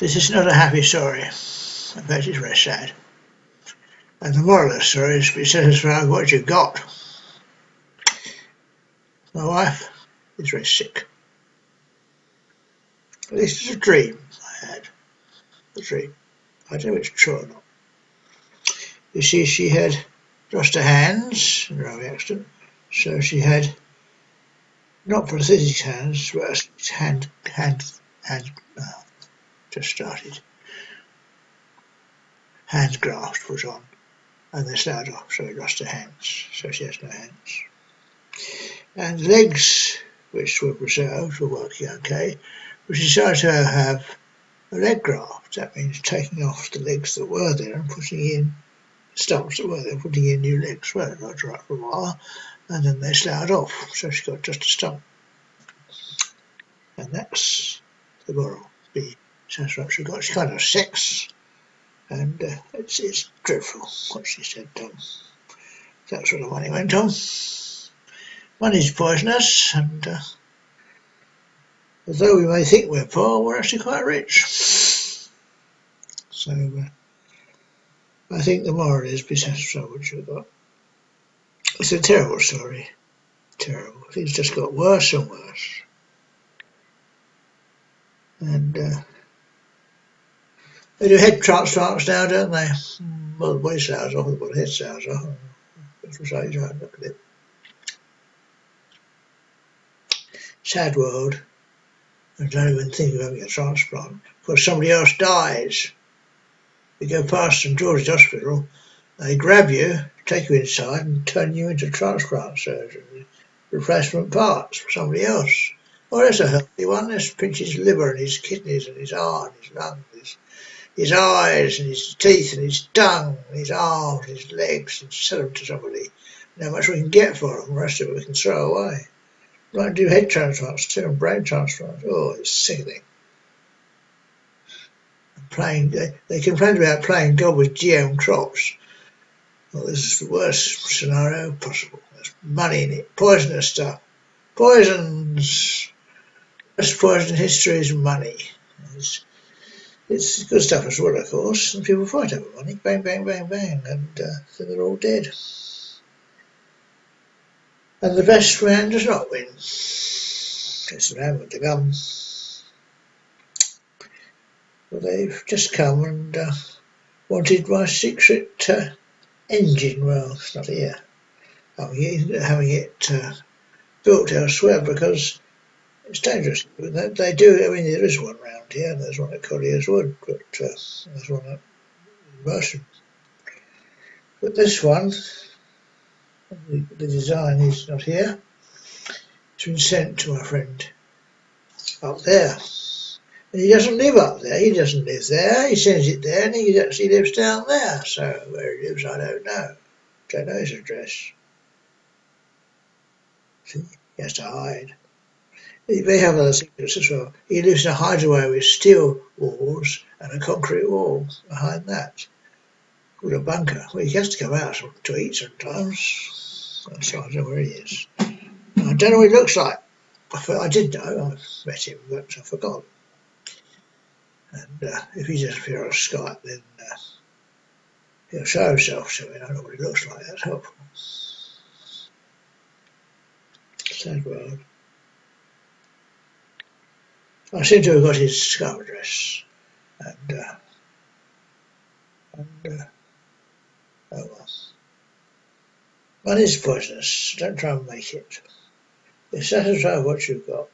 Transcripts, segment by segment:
This is not a happy story. In fact, it's very sad. And the moral of the story is to be satisfied with what you've got. My wife is very sick. At least it's a dream I had. A dream. I don't know if it's true or not. You see, she had lost her hands in a railway accident, so she had not prosthetic hands, but hand just started. Hand graft was on, and they started off, so she lost her hands, so she has no hands. And legs, which were preserved, were working okay, but she decided to have a leg graft. That means taking off the legs that were there and putting in stumps that were there, putting in new legs. Well, it was right for a while, and then they sloughed off, so she got just a stump. And that's the moral. Be satisfied what she got. She kind of sex, and it's dreadful what she said. That's where the money went on. Money's poisonous, and although we may think we're poor, we're actually quite rich. So I think the moral is be satisfied with what you've got. It's a terrible story. Terrible. Things just got worse and worse. And they do head transplants now, don't they? Well, the body cells off, the head cells off. That's what I look at it. Sad world. I don't even think of having a transplant because somebody else dies. You go past St George's Hospital, they grab you, take you inside and turn you into transplant surgery, replacement parts for somebody else. Well, that's a healthy one. Let's pinch his liver and his kidneys and his heart and his lungs, his eyes and his teeth and his tongue and his arms and his legs and sell them to somebody. And how much we can get for them, the rest of it we can throw away. Right, do head transplants too and brain transplants. Oh, it's sickening. They complained about playing God with GM crops. Well, this is the worst scenario possible. There's money in it, poisonous stuff. Poisons. Best poison in history is money. It's good stuff as well, of course, and people fight over money. Bang, bang, bang, bang, and then they're all dead. And the best man does not win. It's the man with the gun. Well, they've just come and wanted my secret engine. Well, it's not here. Having it built elsewhere because it's dangerous. They do. I mean, there is one round here, and there's one at Collier's Wood, but there's one at Merton. But this one, the design is not here. It's been sent to my friend up there. And he doesn't live up there. He doesn't live there. He sends it there, and he actually lives down there. So where he lives, I don't know. Don't know his address. See, he has to hide. He may have other secrets as well. He lives in a hideaway with steel walls and a concrete wall behind that, called a bunker. Well, he has to come out to eat sometimes. So I don't know where he is. I don't know what he looks like. I did know. I met him, but I forgot. And if he just appears on Skype, then he'll show himself to me. I know what he looks like. That's helpful. Sad world. I seem to have got his Skype address. And oh well. Money's poisonous. Don't try and make it. Be satisfied with what you've got.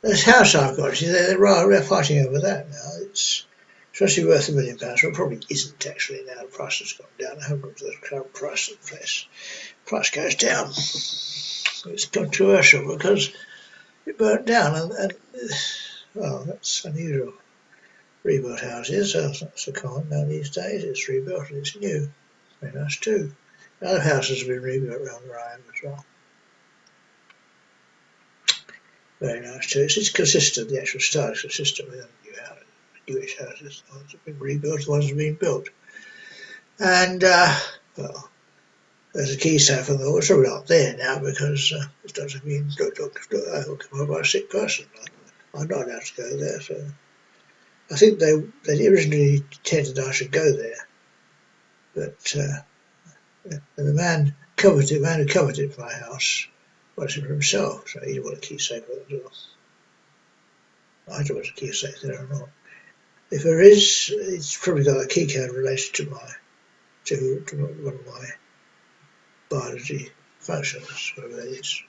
This house I've got, see, they're fighting over that now. It's supposed to be worth £1 million, but it probably isn't actually now. The price has gone down. I haven't looked at the current price of the place. The price goes down. It's controversial because it burnt down, and well, that's unusual. Rebuilt houses, that's not so common now these days. It's rebuilt and it's new. Very nice too. Other houses have been rebuilt around where I am as well. Very nice too. It's consistent, the actual style is consistent with newish houses. The ones that have been rebuilt, the ones that have been built. And, well, there's a key safe on the wall. It's probably not there now because it doesn't mean I will come over by a sick person. I'm not allowed to go there, so I think they originally intended I should go there, but and the man who coveted my house wanted it for himself, so he didn't want a key safe at the door. I don't want a key safe there or not. If there is, it's probably got a key code related to one of my biology functions, whatever that is.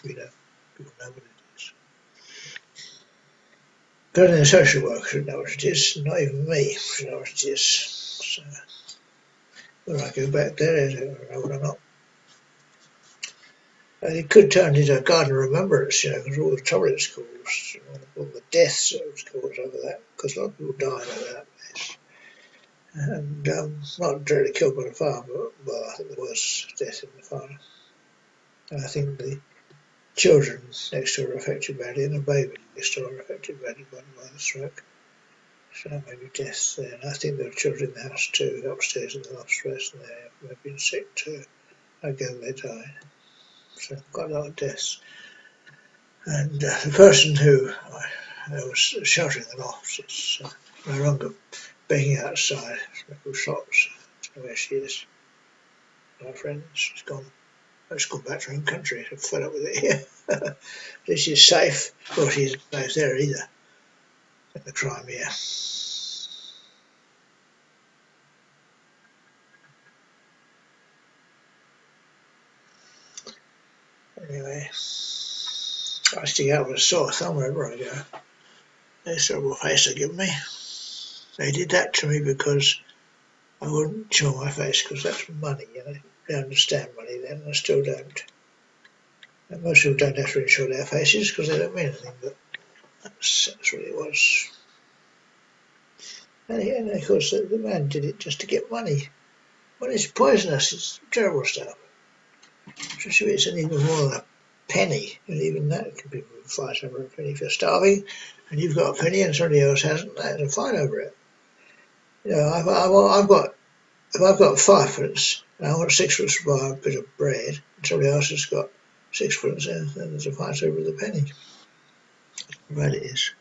People know what it is. But only a social worker should know what it is, not even me should know what it is. So when I go back there, I don't know what I'm not. And it could turn into a garden of remembrance, because all the trouble it's caused, all the deaths it was caused over that, because a lot of people died over that place. And not directly killed by the fire, but well, I think there was death in the fire. And I think the children next door are affected badly, and the baby next door are affected badly by the stroke. So maybe death there. And I think there were children in the house too, upstairs in the loft space, and they may have been sick too. Again, they died. So quite a lot of deaths. And the person who was sheltering the loft is no longer begging outside, local shops. I don't know where she is. My friend, she's gone. She's gone back to her own country. I'm fed up with it here. This is safe. Well, she's not safe there either. In the Crimea. Anyway, I stick out with a sore thumb wherever I go. That's a terrible face they give me. They did that to me because I wouldn't show my face because that's money. They understand money then, and I still don't. And most people don't have to really show their faces because they don't mean anything, but that's what it was. And of course, the man did it just to get money. Money's poisonous, it's terrible stuff. Especially if it's even more than a penny, and even that can be a fight over a penny. If you're starving and you've got a penny and somebody else hasn't, there's a fight over it. If I've got 5 pence and I want 6 pence to buy a bit of bread, and somebody else has got 6 pence, then there's a fight over the penny. How bad it is.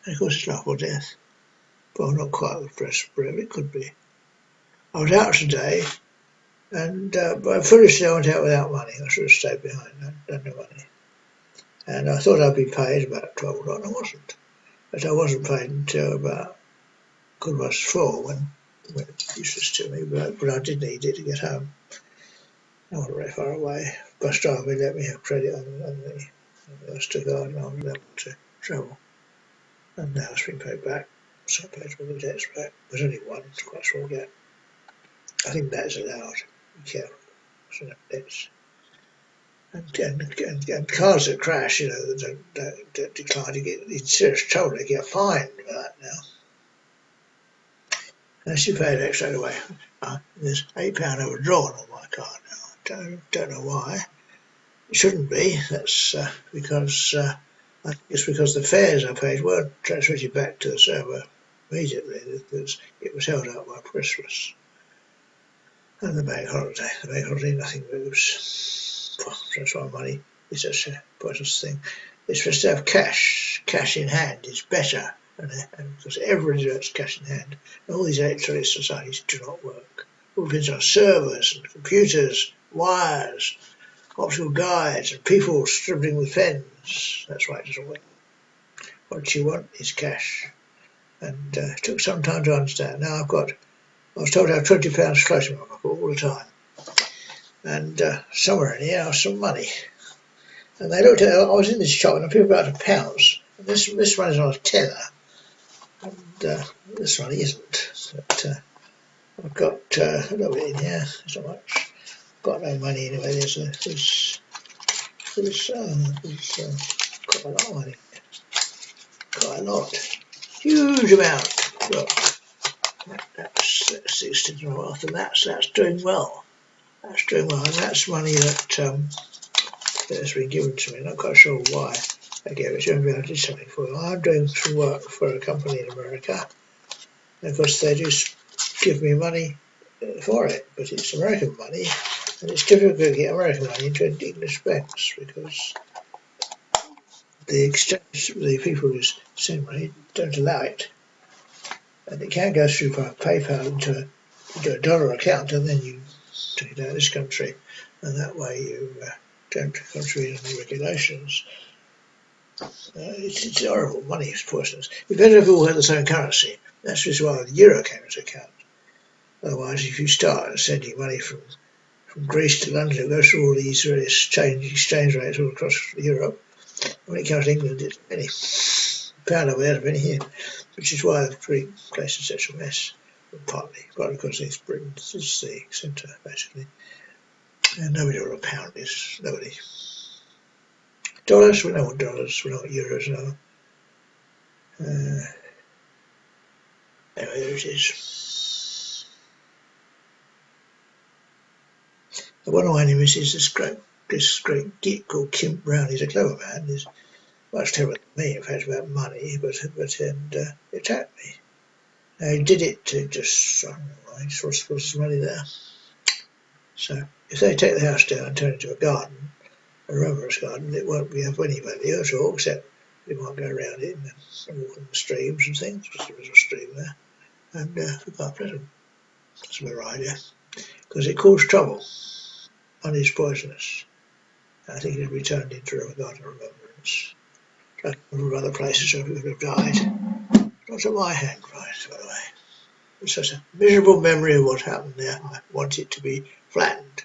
And of course, it's life or death. Well, not quite with breast bread, it could be. I was out today, and but foolishly I went out without money. I should have stayed behind. I had no money. And I thought I'd be paid about 12 o'clock, and I wasn't. But I wasn't paid until about 4:15 when it was useless to me, but I did need it to get home. I wasn't very far away. Bus driver let me have credit on the Mastercard, and I was able to travel. And now it's been paid back, so I paid all the debts back. There's only one, it's quite a small debt. I think that is allowed. Be careful. So debts. And cars that crash, that don't decline, you get in serious trouble. They get fined for that now. Unless you pay it straight away. There's £8 overdrawn on my card now. I don't know why. It shouldn't be. That's because I think it's because the fares I paid weren't transmitted back to the server immediately. It was held up by Christmas and the bank holiday. The bank holiday, nothing moves. That's why money is such a pointless thing. It's supposed to have cash. Cash in hand is better. And because everybody wants cash in hand, and all these electronic societies do not work. All depends on servers and computers, wires, optical guides, and people scribbling with pens. That's why it doesn't work. What you want is cash. And it took some time to understand. Now I was told I have £20 floating in my pocket all the time. And somewhere in here I have some money. And they looked at it, I was in this shop and people were about to pounce. And this one is on a tenner. And this one isn't. But I've got a little bit in here, it's not much. I've got no money anyway. There's quite a lot of money. Quite a lot. Huge amount. Look, that's 16 wealth, and that's doing well. That's doing well, and that's money that's been given to me. Not quite sure why they gave it to me. I did something for them. I'm doing some work for a company in America, and of course they do give me money for it, but it's American money, and it's difficult to get American money into English banks because the exchange, the people who send money don't allow it, and it can go through by PayPal into a dollar account, and then you take it out of this country, and that way you don't contravene any regulations. It's horrible. Money is poisonous. We better have all had the same currency. That's just why the euro came into account. Otherwise, if you start sending money from Greece to London, it goes through all these various exchange rates all across Europe. When it comes to England, it's penny. Pound over there, penny here, which is why the Greek place is such a mess. Partly because it's Britain is the centre, basically. And nobody knows what a pound is. Nobody. Dollars, we know what dollars, we know what euros are. Anyway, there it is. One of my enemies is this great geek called Kim Brown. He's a clever man. He's much cleverer than me, in fact, about money, but he attacked me. Now, he did it to just, I don't know, he just wants to put his money there. So, if they take the house down and turn it into a garden, a rumorous garden, it won't be of any value at all, except we might go around it and walk in the streams and things, because there is a stream there, and we can't press them. That's a better idea, because it caused trouble. Money is poisonous. I think it would be turned into a garden of remembrance. Like a number of other places where people have died. Not at my hand, right, by the way. It's such a miserable memory of what happened there. I want it to be flattened.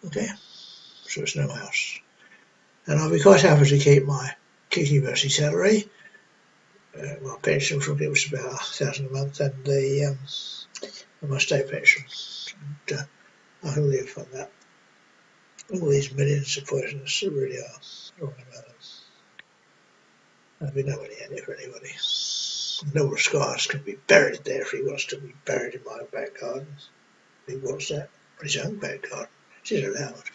Okay, so it's no house. And I'll be quite happy to keep my university salary, my pension from it was about £1,000 a month, and my state pension. And I can live on that. All these millions of poisonous, there really are. I don't know about them. There'll be no money in it for anybody. Noble Scars can be buried there if he wants to be buried in my back garden. He wants that. His own back garden. It is allowed.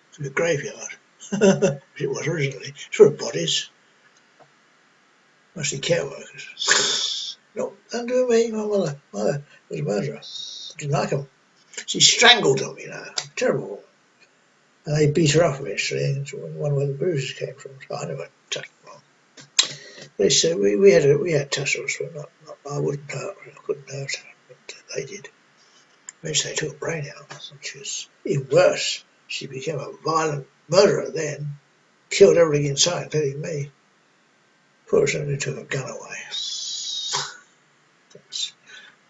It's a graveyard. As it was originally. It's for bodies. Mostly care workers. No, don't do me. My mother was a murderer. I didn't like him. She strangled them, you know. Terrible woman. And they beat her up eventually, and it's one where the bruises came from. So I never touched them. They said we had tussles, but not I wouldn't hurt her. I couldn't hurt her, but they did. Eventually they took her brain out, which was even worse. She became a violent murderer then, killed everything inside, including me. Fortunately, took her gun away.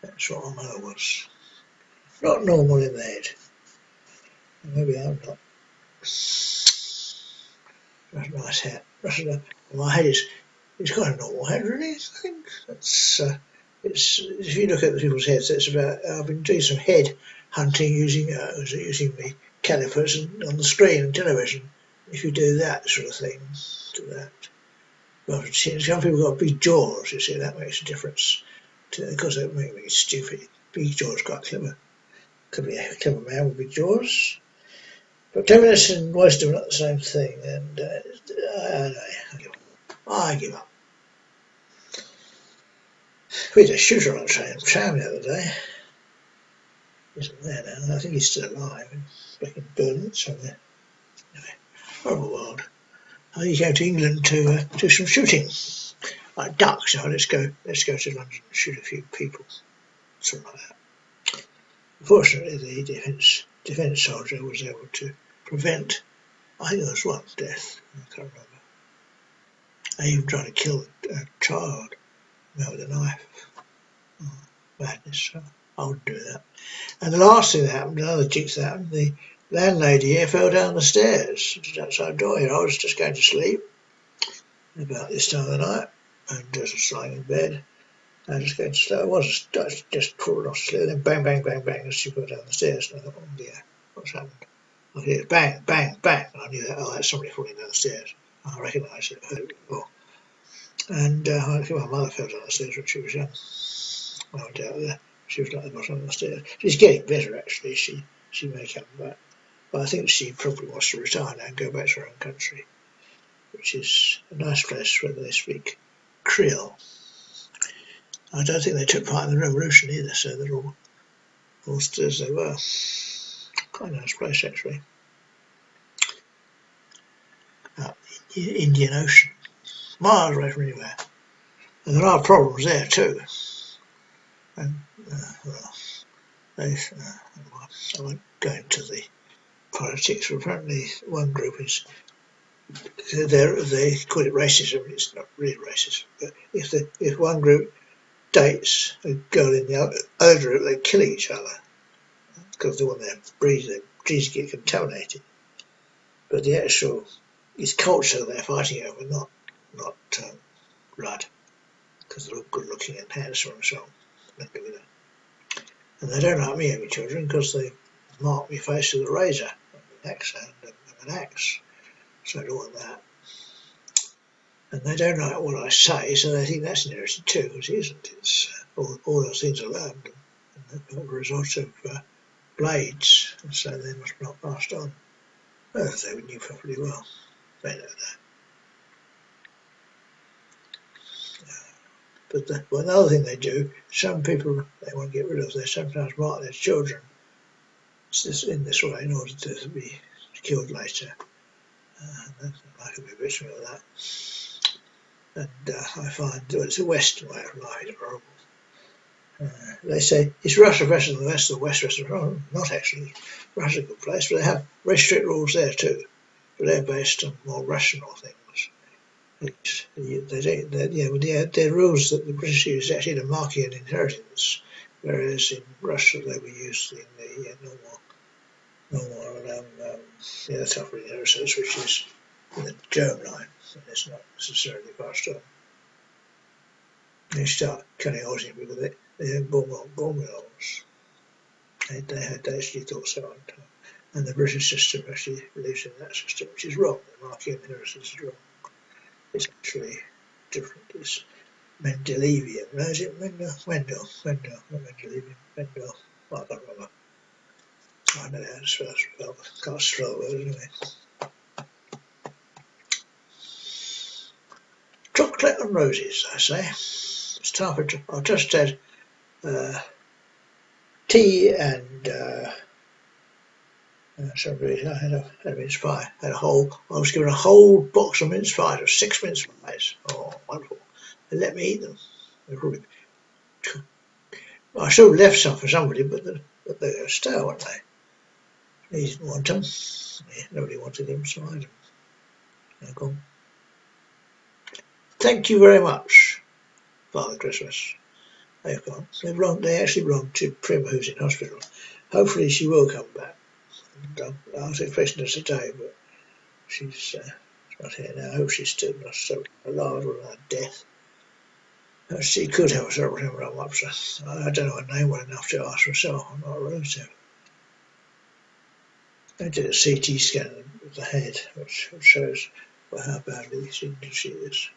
That's what my mother was. Not normal in the head. Maybe I'm not. That's a nice hat. My head is quite a normal head, really. I think that's. If you look at the people's heads, it's about. I've been doing some head hunting using the calipers on the screen and television. If you do that sort of thing, do that. Well, some people got big jaws. You see, that makes a difference. Because they make me stupid. Big jaws quite clever. Could be a clever man with big jaws. But cleverness and wisdom are not the same thing, and I give up. We had a shooter on a tram the other day. Isn't there now? I think he's still alive. Back in Berlin somewhere. Anyway, horrible world. He came to England to do some shooting. Like ducks, so let's go to London and shoot a few people. Something like that. Unfortunately, the defence soldier was able to prevent, I think there was one death, I can't remember. They even tried to kill a child with a knife. Madness. So I wouldn't do that. And the last thing that happened, another jinx that happened, the landlady here fell down the stairs just outside the door here. I was just going to sleep about this time of the night and just lying in bed. I just going to sleep. I just crawled off to sleep. Then bang, bang, bang, bang, as she fell down the stairs. And I thought, oh dear, what's happened? I hear bang, bang, bang. And I knew that, that's somebody falling down the stairs. I recognised it, heard it before. And I think my mother fell down the stairs when she was young. I went out there. She was like the bottom of the stairs. She's getting better, actually. She may come back. But I think she probably wants to retire now and go back to her own country, which is a nice place where they speak Creole. I don't think they took part in the revolution either, so they're all as they were. Quite a nice place, actually. Indian Ocean, miles away from anywhere. And there are problems there too. And, well, I won't go into the politics, but apparently one group is, they call it racism, it's not really racism, but if one group dates a girl in the other group, they kill each other because they want their genes to get contaminated. But the actual, it's culture they're fighting over, not blood, because they're all good looking and handsome and so on. And they don't like me having children because they mark my face with a razor and an axe. So I don't want that. And they don't like what I say, so they think that's inherited too, which it isn't. It's all those things are learned as a result of blades, and so they must not passed on. Well, they knew perfectly well. They know that. But another thing they do, some people they want to get rid of, they sometimes mark their children in this way in order to be killed later. I can be a bit of that. And I find it's a Western way of life, it's horrible. They say it's Russia better than the West, or West better than Russia. Not actually. Russia's a good place, but they have very strict rules there too. But they're based on more rational things. They're rules that the British used actually to mark an inheritance, whereas in Russia they were used in the normal type of inheritance, which is in the germline, and it's not necessarily passed on. They start cutting holes in people. They had bomb holes. They actually thought so, and the British system actually believes in that system, which is wrong. The marking inheritance is wrong. It's actually different. It's Mendelevian. No, is it Mendel, not Mendelevian. Mendel. I can't remember. I know how to spell. Can't spell it anyway. Chocolate and roses, I say. It's time for. I've just had tea and I had a mince pie. I was given a whole box of mince pies, or 6 mince pies. Oh, wonderful! They let me eat them. I still left some for somebody, but they were stale, weren't they? He didn't want them. Yeah, nobody wanted them, so I had them. Okay. Thank you very much, Father Christmas. They've gone. They actually wronged to Prim, who's in hospital. Hopefully she will come back. And, I was expecting her today, but she's not here now. I hope she's still not so alive or not death. She could have several him up, so I don't know her name well enough to ask myself. I'm not a relative. I did a CT scan of the head, which shows how badly she is.